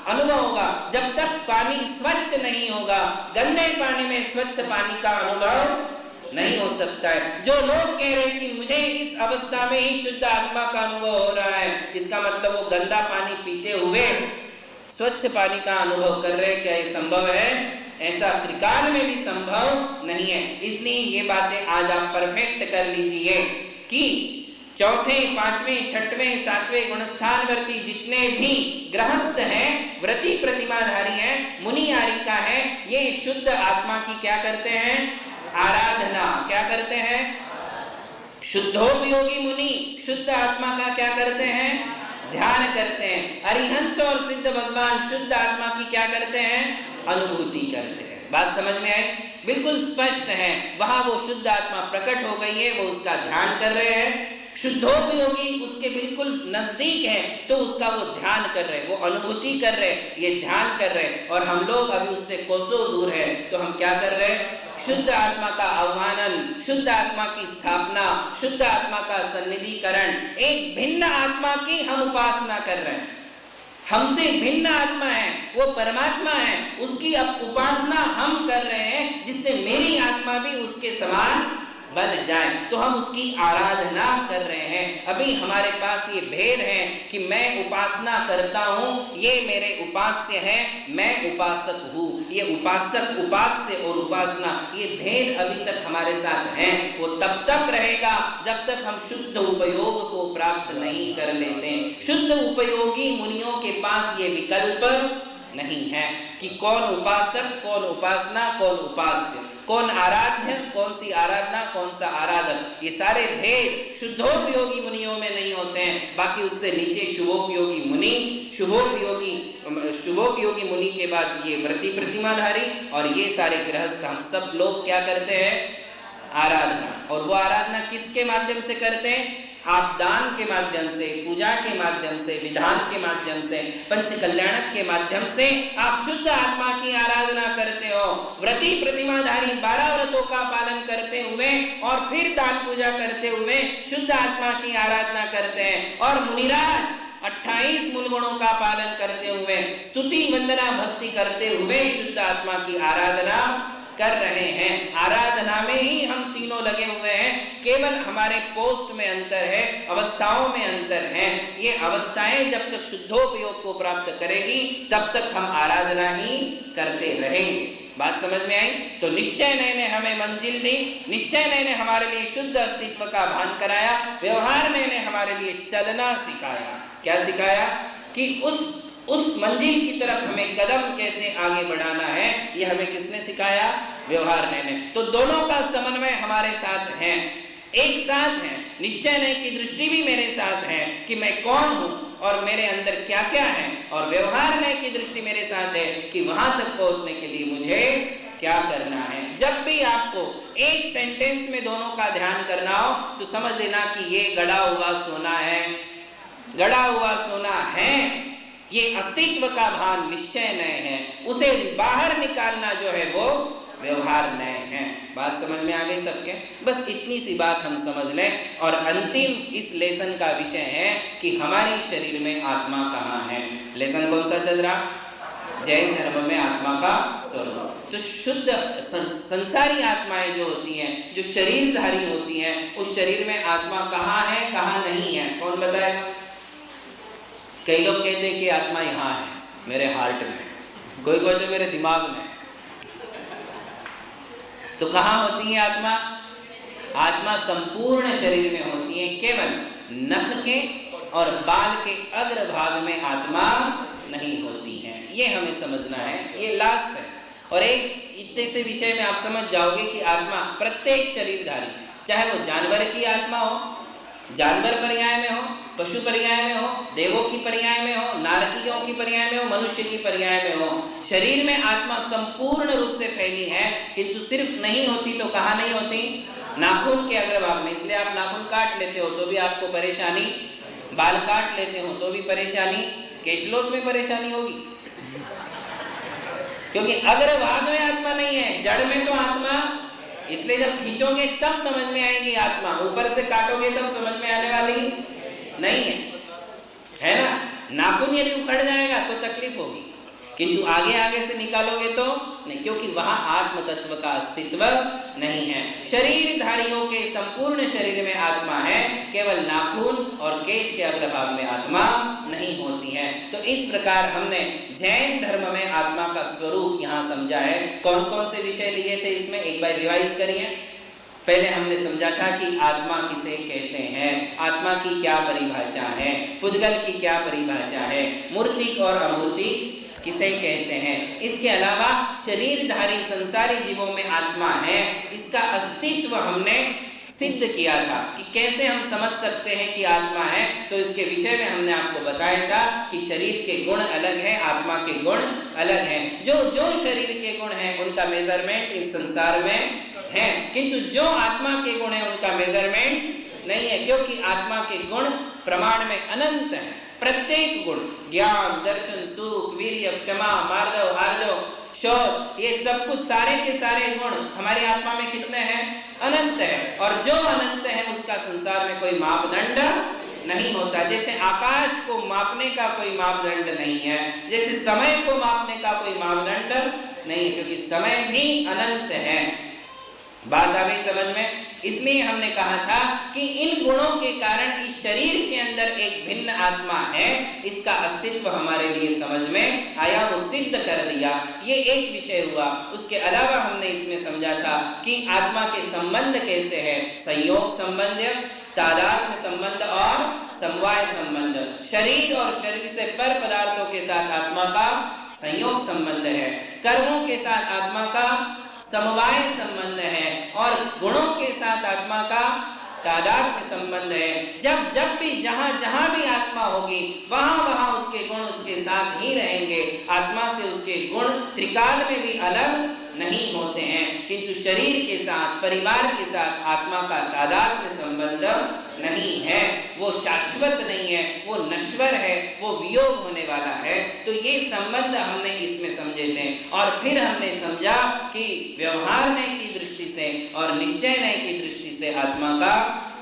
अनुभव होगा। जब तक पानी स्वच्छ नहीं होगा, गंदे पानी में स्वच्छ पानी का अनुभव नहीं हो सकता है। जो लोग कह रहे हैं कि मुझे इस अवस्था में ही शुद्ध आत्मा का अनुभव हो रहा है, इसका मतलब वो गंदा पानी पीते हुए स्वच्छ पानी का अनुभव कर रहे हैं। क्या ये संभव है? ऐसा त्रिकाल में भी संभव नहीं है। इसलिए ये बातें आज आप परफेक्ट कर लीजिए कि चौथे, पांचवें, छठवें, सातवें गुणस्थानवर्ती जितने भी गृहस्थ हैं, व्रती प्रतिमाधारी हैं, मुनि आरिका है, ये शुद्ध आत्मा की क्या करते हैं? आराधना। क्या करते हैं? शुद्धोपयोगी मुनि शुद्ध आत्मा का क्या करते हैं? ध्यान करते हैं। अरिहंत और सिद्ध भगवान शुद्ध आत्मा की क्या करते हैं? अनुभूति करते हैं। बात समझ में आई? बिल्कुल स्पष्ट है। वहां वो शुद्ध आत्मा प्रकट हो गई है, वो उसका ध्यान कर रहे हैं। शुद्धोपयोगी उसके बिल्कुल नजदीक है तो उसका वो ध्यान कर रहे हैं, वो अनुभूति कर रहे हैं, ये ध्यान कर रहे हैं। और हम लोग अभी उससे कोसों दूर है तो हम क्या कर रहे हैं? शुद्ध आत्मा का आह्वान, शुद्ध आत्मा की स्थापना, शुद्ध आत्मा का सन्निधिकरण, एक भिन्न आत्मा की हम उपासना कर रहे हैं। हमसे भिन्न आत्मा है, वो परमात्मा है, उसकी अब उपासना हम कर रहे हैं जिससे मेरी आत्मा भी उसके समान बन जाए, तो हम उसकी आराधना कर रहे हैं। अभी हमारे पास ये भेद है कि मैं उपासना करता हूँ, ये मेरे उपास्य है, मैं उपासक हूँ। ये उपासक, उपास्य और उपासना, ये भेद अभी तक हमारे साथ है। वो तब तक रहेगा जब तक हम शुद्ध उपयोग को प्राप्त नहीं कर लेते। शुद्ध उपयोगी मुनियों के पास ये विकल्प नहीं है कि कौन उपासक, कौन उपासना, कौन उपास्य, कौन आराध्य, कौन सी आराधना, कौन सा आराधक, ये सारे भेद शुद्धोपयोगी मुनियों में नहीं होते हैं। बाकी उससे नीचे शुभोपयोगी मुनि, शुभोपयोगी मुनि के बाद ये व्रती प्रतिमाधारी और ये सारे गृहस्थ, हम सब लोग क्या करते हैं? आराधना। और वो आराधना किसके माध्यम से करते हैं? आप दान के माध्यम से, पूजा के माध्यम से, विधान के माध्यम से, पंच कल्याणक के माध्यम से आप शुद्ध आत्मा की आराधना करते हो। व्रती प्रतिमाधारी 12 व्रतों का पालन करते हुए और फिर दान पूजा करते हुए शुद्ध आत्मा की आराधना करते हैं। और मुनिराज 28 मूल गुणों का पालन करते हुए, स्तुति वंदना भक्ति करते हुए शुद्ध आत्मा की आराधना कर रहे हैं। आराधना में ही हम तीनों लगे हुए हैं, केवल हमारे पोस्ट में अंतर है, अवस्थाओं में अंतर है। ये अवस्थाएं जब तक शुद्धोपयोग को प्राप्त करेगी तब तक हम आराधना ही करते रहेंगे। बात समझ में आई? तो निश्चय ने हमें मंजिल दी, निश्चय ने हमारे लिए शुद्ध अस्तित्व का भान कराया, व्यवहार ने हमारे लिए चलना सिखाया। क्या सिखाया? कि उस मंजिल की तरफ हमें कदम कैसे आगे बढ़ाना है, ये हमें किसने सिखाया? व्यवहार ने। तो दोनों का समन्वय हमारे साथ है, एक साथ है। निश्चय ने की दृष्टि भी मेरे साथ है कि मैं कौन हूं और मेरे अंदर क्या क्या है, और व्यवहार ने की दृष्टि मेरे साथ है कि वहां तक पहुंचने के लिए मुझे क्या करना है। जब भी आपको एक सेंटेंस में दोनों का ध्यान करना हो तो समझ लेना कि ये गड़ा हुआ सोना है, गड़ा हुआ सोना है। ये अस्तित्व का भान निश्चय नहीं है, उसे बाहर निकालना जो है वो व्यवहार नए हैं। बात समझ में आ गई सबके? बस इतनी सी बात हम समझ लें और अंतिम इस लेसन का विषय है कि हमारे शरीर में आत्मा कहाँ है। लेसन कौन सा चल रहा? जैन धर्म में आत्मा का स्वरूप। तो शुद्ध संसारी आत्माएं जो होती हैं, जो शरीरधारी होती हैं, उस शरीर में आत्मा कहाँ है, कहाँ नहीं है, कौन बताएगा? कई लोग कहते हैं कि आत्मा यहाँ है, मेरे हार्ट में, कोई कहते मेरे दिमाग में। तो कहाँ होती है आत्मा? आत्मा संपूर्ण शरीर में होती है, केवल नख के और बाल के अग्रभाग में आत्मा नहीं होती है। ये हमें समझना है, ये लास्ट है। और एक इतने से विषय में आप समझ जाओगे कि आत्मा प्रत्येक शरीरधारी, चाहे वो जानवर की आत्मा हो, जानवर पर्याय में हो, पशु पर्याय में हो, देवों की पर्याय में हो, नारकियों की पर्याय में हो, मनुष्य की पर्याय में हो, शरीर में आत्मा संपूर्ण रूप से फैली है। किंतु सिर्फ नहीं होती तो कहाँ नहीं होती? नाखून के अग्रभाग में। इसलिए आप नाखून काट लेते हो तो भी आपको परेशानी, बाल काट लेते हो तो भी परेशानी, केशलोच में परेशानी होगी, क्योंकि अग्रभाग में आत्मा नहीं है, जड़ में तो आत्मा। इसलिए जब खींचोगे तब समझ में आएगी आत्मा, ऊपर से काटोगे तब समझ में आने वाली नहीं है ना? नाखून यदि उखड़ जाएगा तो तकलीफ होगी, किंतु आगे आगे से निकालोगे तो नहीं, क्योंकि वहां आत्म तत्व का अस्तित्व नहीं है। शरीरधारियों के संपूर्ण शरीर में आत्मा है, केवल नाखून और केश के अग्रभाग में आत्मा नहीं होती है। तो इस प्रकार हमने जैन धर्म में आत्मा का स्वरूप यहाँ समझा है। कौन कौन से विषय लिए थे इसमें, एक बार रिवाइज करिए। पहले हमने समझा था कि आत्मा किसे कहते हैं, आत्मा की क्या परिभाषा है, पुद्गल की क्या परिभाषा है, मूर्तिक और अमूर्तिक किसे कहते हैं। इसके अलावा शरीरधारी संसारी जीवों में आत्मा है, इसका अस्तित्व हमने सिद्ध किया था कि कैसे हम समझ सकते हैं कि आत्मा है। तो इसके विषय में हमने आपको बताया था कि शरीर के गुण अलग हैं, आत्मा के गुण अलग हैं। जो जो शरीर के गुण हैं उनका मेजरमेंट इस संसार में है, किंतु जो आत्मा के गुण हैं उनका मेजरमेंट नहीं है, क्योंकि आत्मा के गुण प्रमाण में अनंत हैं। प्रत्येक गुण, ज्ञान, दर्शन, सुख, वीर्य, क्षमा, मार्दव, आर्जव, शौच, ये सब कुछ सारे के सारे गुण हमारी आत्मा में कितने हैं? अनंत है। और जो अनंत है उसका संसार में कोई मापदंड नहीं होता। जैसे आकाश को मापने का कोई मापदंड नहीं है, जैसे समय को मापने का कोई मापदंड नहीं है, क्योंकि समय भी अनंत है। बात आ गई समझ में? इसलिए हमने कहा था कि इन गुणों के कारण इस शरीर के अंदर एक भिन्न आत्मा है, इसका अस्तित्व हमारे लिए समझ में आया, वो सिद्ध कर दिया। ये एक विषय हुआ। उसके अलावा हमने इसमें समझा था कि आत्मा के संबंध कैसे है, संयोग संबंध, तादात्म्य संबंध और समवाय संबंध। शरीर और शरीर से पर पदार्थों के साथ आत्मा का संयोग संबंध है, कर्मों के साथ आत्मा का समवाय संबंध है और गुणों के साथ आत्मा का तादात्म्य संबंध है। जब जब भी जहां जहां भी आत्मा होगी वहां वहां उसके गुण उसके साथ ही रहेंगे। आत्मा से उसके गुण त्रिकाल में भी अलग नहीं होते हैं, किंतु शरीर के साथ, परिवार के साथ आत्मा का तादात्म्य संबंध नहीं है। वो शाश्वत नहीं है, वो नश्वर है, वो वियोग होने वाला है। तो ये संबंध हमने इसमें समझे थे। और फिर हमने समझा कि व्यवहारने की दृष्टि से और निश्चयने की दृष्टि से आत्मा का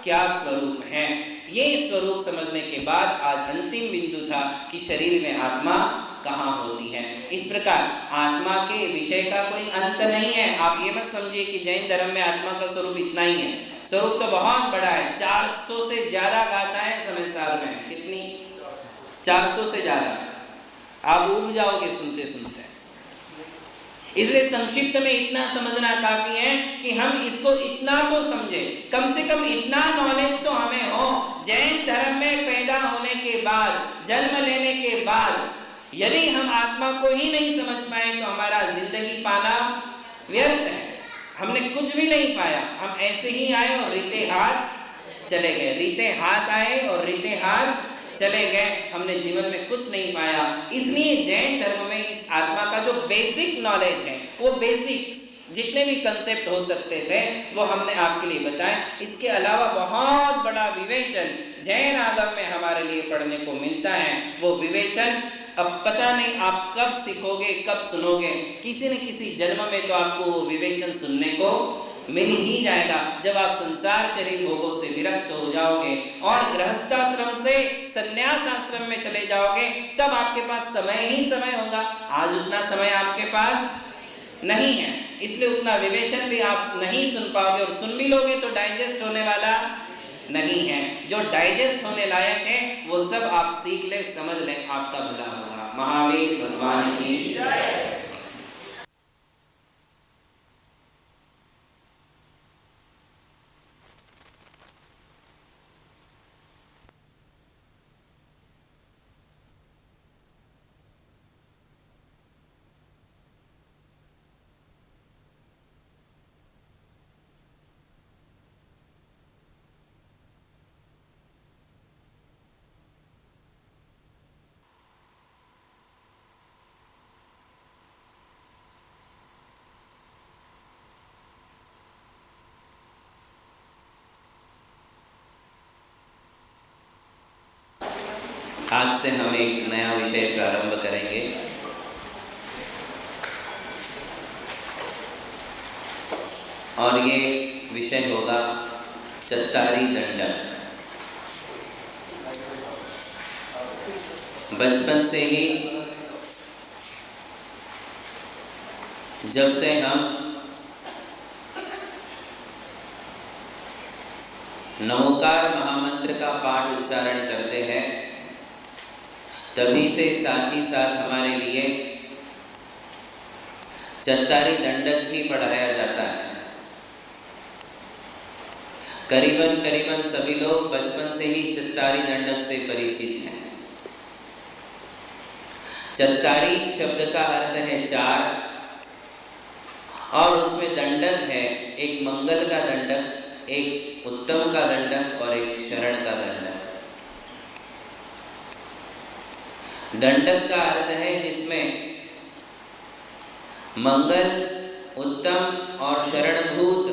क्या स्वरूप है। ये स्वरूप समझने के बाद आज अंतिम बिंदु था कि शरीर में आत्मा कहाँ होती है। इस प्रकार आत्मा के विषय का कोई अंत नहीं है। आप ये मत समझिए कि जैन धर्म में आत्मा का स्वरूप इतना ही है। स्वरूप तो बहुत बड़ा है। 400 से ज्यादा गाथाएं समय सार में है। कितनी? 400 से ज्यादा। आप उब जाओगे सुनते सुनते। इसलिए संक्षिप्त में इतना समझना काफी है कि हम इसको इतना तो समझे, कम से कम इतना नॉलेज तो हमें हो। जैन धर्म में पैदा होने के बाद, जन्म लेने के बाद यदि हम आत्मा को ही नहीं समझ पाए तो हमारा जिंदगी पाना व्यर्थ है। हमने कुछ भी नहीं पाया। हम ऐसे ही आए और रीते हाथ चले गए, रीते हाथ आए और रीते हाथ चले गए। हमने जीवन में कुछ नहीं पाया। इसलिए जैन धर्म में इस आत्मा का जो बेसिक नॉलेज है, वो बेसिक जितने भी कंसेप्ट हो सकते थे वो हमने आपके लिए बताए। इसके अलावा बहुत बड़ा विवेचन जैन आगम में हमारे लिए पढ़ने को मिलता है। वो विवेचन अब पता नहीं आप कब सीखोगे, कब सुनोगे, किसी न किसी जन्म में तो आपको वो विवेचन सुनने को मिल ही जाएगा। जब आप संसार शरीर भोगों से विरक्त हो जाओगे और गृहस्थाश्रम से संन्यास आश्रम में चले जाओगे, तब आपके पास समय ही समय होगा। आज उतना समय आपके पास नहीं है, इसलिए उतना विवेचन भी आप नहीं सुन पाओगे, और सुन भी लोगे तो डाइजेस्ट होने वाला नहीं है। जो डाइजेस्ट होने लायक है वो सब आप सीख ले, समझ ले, आपका भला होगा। महावीर भगवान की जय। आज से हम एक नया विषय प्रारंभ करेंगे। और ये विषय होगा चत्तारी दंडक। बचपन से ही जब से हम नमोकार महामंत्र का पाठ उच्चारण करते हैं, तभी से साथ ही साथ हमारे लिए चत्तारी दंडक भी पढ़ाया जाता है। करीबन सभी लोग बचपन से ही चत्तारी दंडक से परिचित हैं। चत्तारी शब्द का अर्थ है चार, और उसमें दंडक है एक मंगल का दंडक, एक उत्तम का दंडक और एक शरण का दंडक। दंडक का अर्थ है जिसमें मंगल, उत्तम और शरणभूत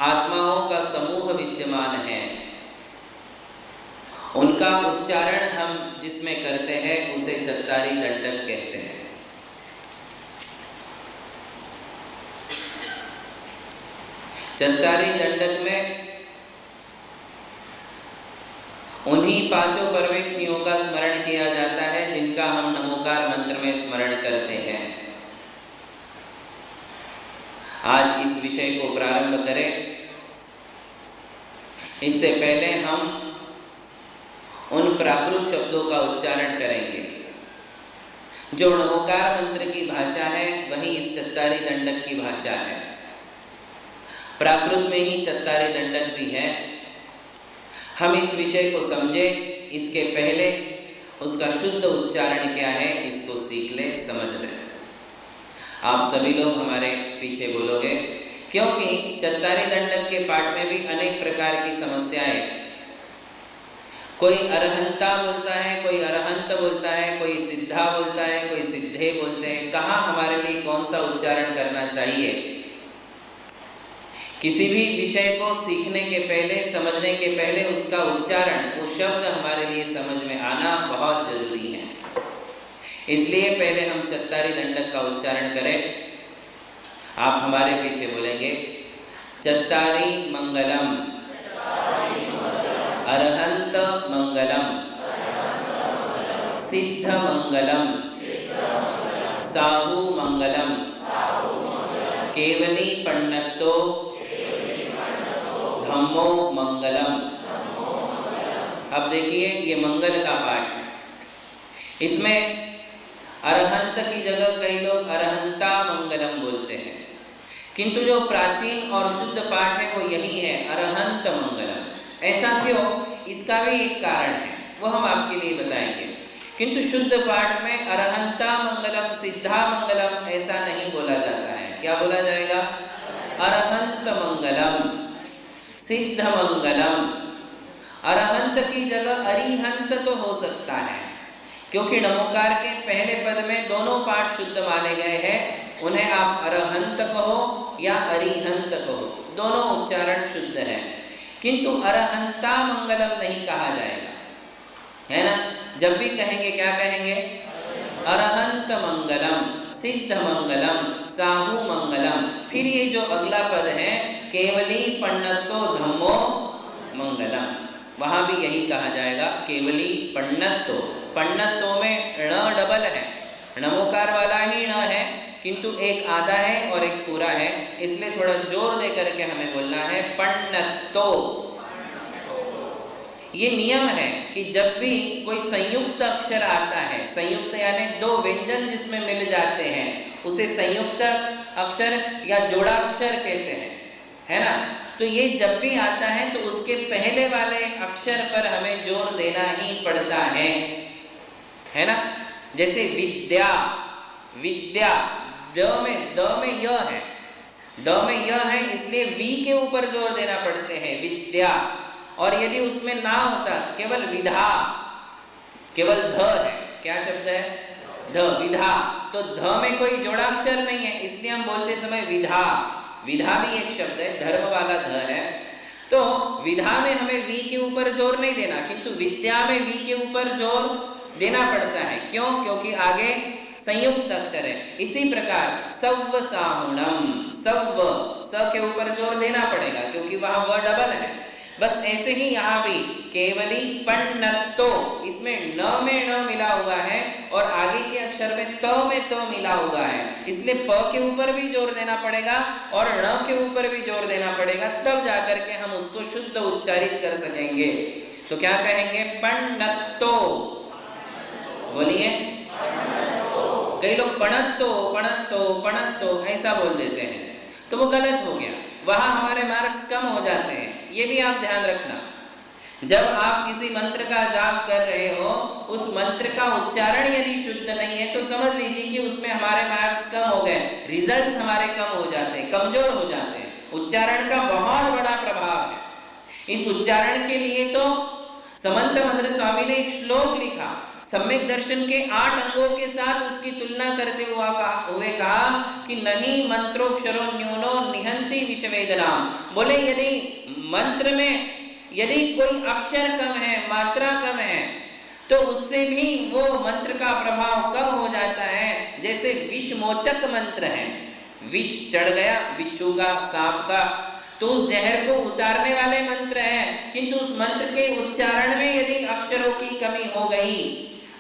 आत्माओं का समूह विद्यमान है। उनका उच्चारण हम जिसमें करते हैं उसे चत्तारी दंडक कहते हैं। चत्तारी दंडक में उन्हीं पांचों परमेष्ठियों का स्मरण किया जाता है जिनका हम नमोकार मंत्र में स्मरण करते हैं। आज इस विषय को प्रारंभ करें, इससे पहले हम उन प्राकृत शब्दों का उच्चारण करेंगे। जो नमोकार मंत्र की भाषा है वही इस चत्तारी दंडक की भाषा है। प्राकृत में ही चत्तारी दंडक भी है। हम इस विषय को समझे इसके पहले उसका शुद्ध उच्चारण क्या है इसको सीख ले, समझ ले। आप सभी लोग हमारे पीछे बोलोगे, क्योंकि चत्तारी दंडक के पाठ में भी अनेक प्रकार की समस्याएं, कोई अरहंता बोलता है, कोई अरहंत बोलता है, कोई सिद्धा बोलता है, कोई सिद्धे बोलते हैं। कहाँ हमारे लिए कौन सा उच्चारण करना चाहिए? किसी भी विषय को सीखने के पहले, समझने के पहले उसका उच्चारण, वो शब्द हमारे लिए समझ में आना बहुत जरूरी है। इसलिए पहले हम चत्तारी दंडक का उच्चारण करें। आप हमारे पीछे बोलेंगे, चत्तारी मंगलम, अरहंत मंगलम, सिद्ध मंगलम, साहु मंगलम, केवली पन्नतो धम्मो मंगलम। अब देखिए ये मंगल का पाठ, इसमें अरहंत की जगह कई लोग अरहंता मंगलम बोलते हैं, किंतु जो प्राचीन और शुद्ध पाठ है वो यही है, अरहंत मंगलम। ऐसा क्यों? इसका भी एक कारण है, वो हम आपके लिए बताएंगे। किंतु शुद्ध पाठ में अरहंता मंगलम, सिद्धा मंगलम ऐसा नहीं बोला जाता है। क्या बोला जाएगा? अरहंत मंगलम, सिद्ध मंगलम। अरहंत की जगह अरिहंत तो हो सकता है, क्योंकि नमोकार के पहले पद में दोनों पाठ शुद्ध माने गए हैं। उन्हें आप अरहंत कहो या अरिहंत कहो, दोनों उच्चारण शुद्ध है। किंतु अरहंता मंगलम नहीं कहा जाएगा, है ना? जब भी कहेंगे क्या कहेंगे? अरहंत मंगलम, सिद्ध मंगलम, साहू मंगलम। फिर ये जो अगला पद है केवली पन्नतो धम्मो मंगलम, वहां भी यही कहा जाएगा केवली पन्नतो। पन्नतो में ण डबल है, णमोकार वाला ही ण है, किंतु एक आधा है और एक पूरा है, इसलिए थोड़ा जोर दे करके हमें बोलना है पन्नतो। ये नियम है कि जब भी कोई संयुक्त अक्षर आता है, संयुक्त यानी दो व्यंजन जिसमें मिल जाते हैं, उसे संयुक्त अक्षर या जोड़ाक्षर कहते हैं, है ना। तो ये जब भी आता है तो उसके पहले वाले अक्षर पर हमें जोर देना ही पड़ता है ना। जैसे विद्या, विद्या द में य है, द में य है, इसलिए वी के ऊपर जोर देना पड़ते हैं विद्या। और यदि उसमें ना होता, केवल विधा, केवल ध है, क्या शब्द है ध, विधा, तो ध में कोई जोड़ाक्षर नहीं है, इसलिए हम बोलते समय विधा। विधा भी एक शब्द है, धर्म वाला ध है। तो विधा में हमें वी के ऊपर जोर नहीं देना, किंतु विद्या में वी के ऊपर जोर देना पड़ता है। क्यों? क्योंकि आगे संयुक्त अक्षर है। इसी प्रकार सव्व साहुणम, सव्व स के ऊपर जोर देना पड़ेगा क्योंकि वहां व डबल है। बस ऐसे ही यहाँ भी केवली पन्नतो, इसमें न में न मिला हुआ है और आगे के अक्षर में त मिला हुआ है, इसलिए प के ऊपर भी जोर देना पड़ेगा और ण के ऊपर भी जोर देना पड़ेगा, तब जाकर के हम उसको शुद्ध उच्चारित कर सकेंगे। तो क्या कहेंगे? पन्नतो। बोलिए। कई लोग पणत्तो पणत्तो पणत्तो ऐसा बोल देते हैं, तो वो गलत हो गया, वहां हमारे मार्क्स कम हो जाते हैं। ये भी आप ध्यान रखना, जब आप किसी मंत्र का जाप कर रहे हो, उस मंत्र का उच्चारण यदि शुद्ध नहीं है तो समझ लीजिए कि उसमें हमारे मार्क्स कम हो गए, रिजल्ट्स हमारे कम हो जाते हैं, कमजोर हो जाते हैं। उच्चारण का बहुत बड़ा प्रभाव है। इस उच्चारण के लिए तो समंत भद्र स्वामी ने एक श्लोक लिखा, सम्यक दर्शन के 8 अंगों के साथ उसकी तुलना करते हुए कहा कि नहीं मंत्रोक्षरो न्यूनो निहंति विषवेदनाम। बोले यदि मंत्र में यदि कोई अक्षर कम है, मात्रा कम है, तो उससे भी वो मंत्र का प्रभाव कम हो जाता है। जैसे विषमोचक मंत्र है, विष चढ़ गया बिच्छू का, सांप का, तो उस जहर को उतारने वाले मंत्र हैं, किंतु उस मंत्र के उच्चारण में यदि अक्षरों की कमी हो गई,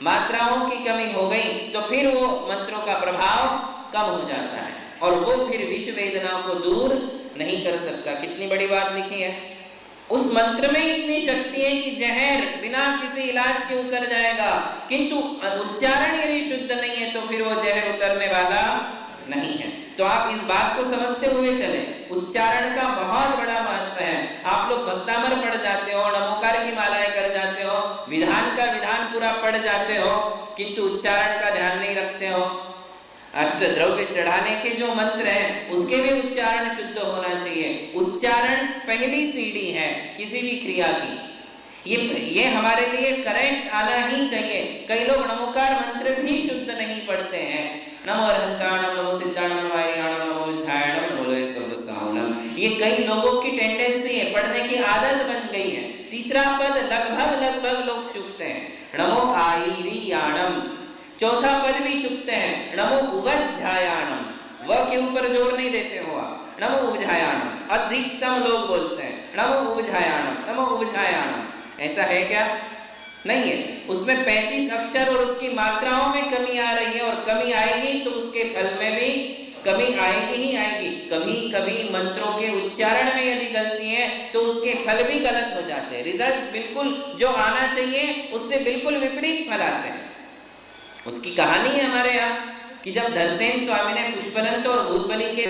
मात्राओं की कमी हो गई, तो फिर वो मंत्रों का प्रभाव कम हो जाता है और वो फिर विष वेदना को दूर नहीं कर सकता। कितनी बड़ी बात लिखी है। उस मंत्र में इतनी शक्ति है कि जहर बिना किसी इलाज के उतर जाएगा, किंतु उच्चारण यदि शुद्ध नहीं है तो फिर वो जहर उतरने वाला नहीं है। तो आप इस बात को समझते हुए चले, उच्चारण का बहुत बड़ा महत्व है। आप लोग भक्तामर पढ़ जाते हो, नमोकार की मालाएं कर जाते हो, विधान का विधान पूरा पढ़ जाते हो, किंतु उच्चारण का ध्यान नहीं रखते हो। अष्टद्रव्य चढ़ाने के जो मंत्र हैं उसके भी उच्चारण शुद्ध होना चाहिए। उच्चारण पहली सीढ़ी है किसी भी क्रिया की, ये हमारे लिए करेक्ट आना ही चाहिए। कई लोग नमोकार मंत्र भी शुद्ध नहीं पढ़ते हैं। नमो अरहंताणम, नमो सिद्धाणम, नमो हरियाणम, नमो विद्यायणम, नमो सर्वसाहुणम, ये कई लोगों की टेंडेंसी है, पढ़ने की आदत बन गई है। तीसरा पद लगभग लोग चूकते हैं, नमो आईरियाणम। चौथा पद भी चुकते हैं, नमो उवज्झायाणम, व के ऊपर जोर नहीं देते हो आप, नमो उवज्झायाणम। अधिकतम लोग बोलते हैं नमो उवज्झायाणम, नमो उवज्झायाणम। ऐसा है क्या? नहीं है। उसमें 35 अक्षर और उसकी मात्राओं में कमी आ रही है, और कमी आएगी तो उसके फल में भी कमी आएगी ही आएगी। कभी कभी मंत्रों के उच्चारण में यदि गलती है तो उसके फल भी गलत हो जाते हैं। रिजल्ट्स बिल्कुल जो आना चाहिए उससे बिल्कुल विपरीत फल आते हैं। उसकी कहानी है हमारे यहाँ कि जब धरसेन स्वामी ने पुष्पदंत और भूतबली के